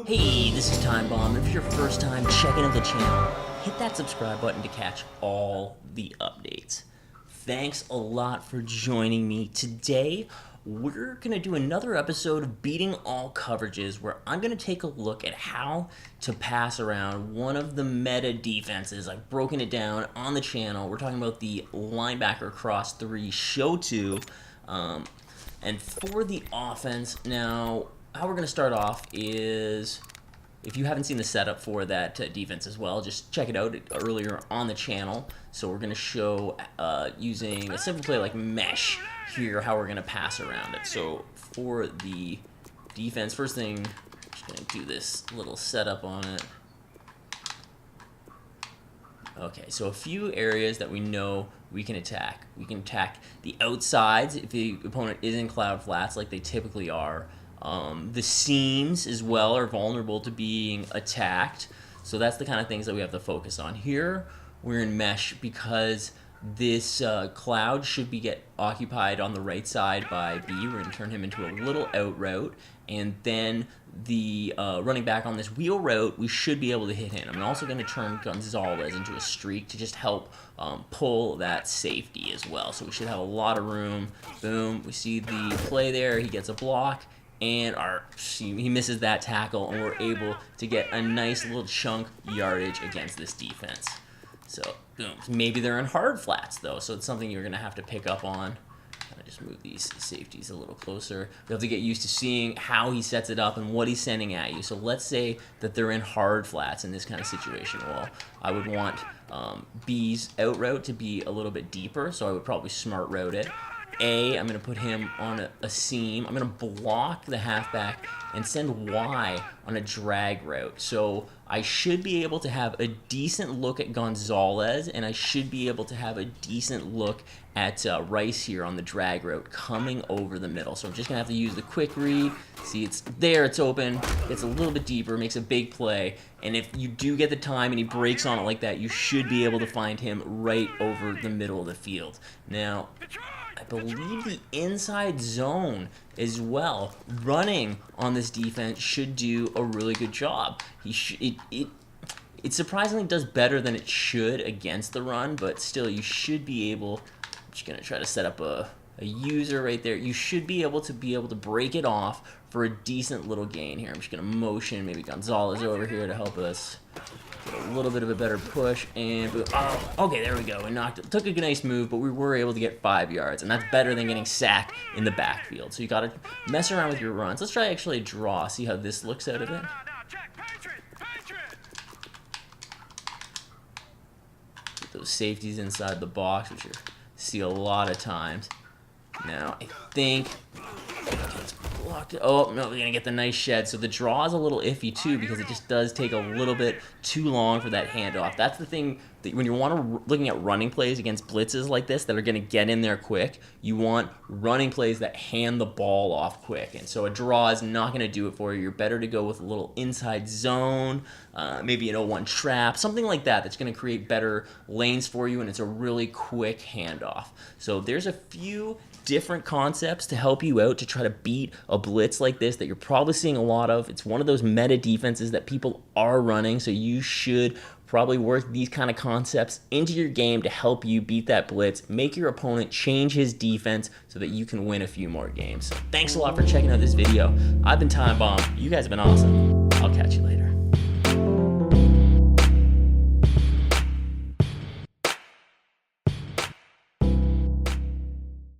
Hey, this is Time Bomb. If it's your first time checking out the channel, hit that subscribe button to catch all the updates. Thanks a lot for joining me. Today, we're going to do another episode of Beating All Coverages, where I'm going to take a look at how to pass around one of the meta defenses. I've broken it down on the channel. We're talking about the linebacker cross 3 show 2. And for the offense, now, how we're going to start off is, if you haven't seen the setup for that defense as well, just check it out earlier on the channel. So we're going to show using a simple play like mesh here how we're going to pass around it. So for the defense, first thing, I'm just going to do this little setup on it. Okay, so a few areas that we know we can attack. We can attack the outsides if the opponent is in cloud flats like they typically are. The seams as well are vulnerable to being attacked. So that's the kind of things that we have to focus on. Here we're in mesh because this cloud should get occupied on the right side by B. We're going to turn him into a little out route. And then the running back on this wheel route, we should be able to hit him. I'm also going to turn Gonzalez into a streak to just help pull that safety as well. So we should have a lot of room. Boom. We see the play there. He gets a block. And he misses that tackle, and we're able to get a nice little chunk yardage against this defense. So, boom. Maybe they're in hard flats, though, so it's something you're going to have to pick up on. I just move these safeties a little closer. You have to get used to seeing how he sets it up and what he's sending at you. So let's say that they're in hard flats in this kind of situation. Well, I would want B's out route to be a little bit deeper, so I would probably smart route it. I'm going to put him on a seam. I'm going to block the halfback and send Y on a drag route. So I should be able to have a decent look at Gonzalez, and I should be able to have a decent look at Rice here on the drag route coming over the middle. So I'm just going to have to use the quick read. See, it's there, it's open, gets a little bit deeper, makes a big play. And if you do get the time and he breaks on it like that, you should be able to find him right over the middle of the field. Now, I believe the inside zone as well, running on this defense, should do a really good job. It surprisingly does better than it should against the run, but still you should be able, I'm just going to try to set up a user right there. You should be able to break it off for a decent little gain here. I'm just going to motion maybe Gonzalez over here to help us get a little bit of a better push, and okay, there we go. We knocked it. Took a nice move, but we were able to get 5 yards, and that's better than getting sacked in the backfield. So you got to mess around with your runs. Let's try actually a draw, see how this looks out of it. Get those safeties inside the box, which you see a lot of times. Now, I think it's blocked. Oh, no, we're going to get the nice shed. So the draw is a little iffy, too, because it just does take a little bit too long for that handoff. That's the thing that when you're looking at running plays against blitzes like this that are going to get in there quick, you want running plays that hand the ball off quick. And so a draw is not going to do it for you. You're better to go with a little inside zone, maybe an 0-1 trap, something like that that's going to create better lanes for you, and it's a really quick handoff. So there's a few different concepts to help you out to try to beat a blitz like this that you're probably seeing a lot of. It's one of those meta defenses that people are running, so you should probably work these kind of concepts into your game to help you beat that blitz, make your opponent change his defense so that you can win a few more games. So thanks a lot for checking out this video. I've been Time Bomb. You guys have been awesome. I'll catch you later.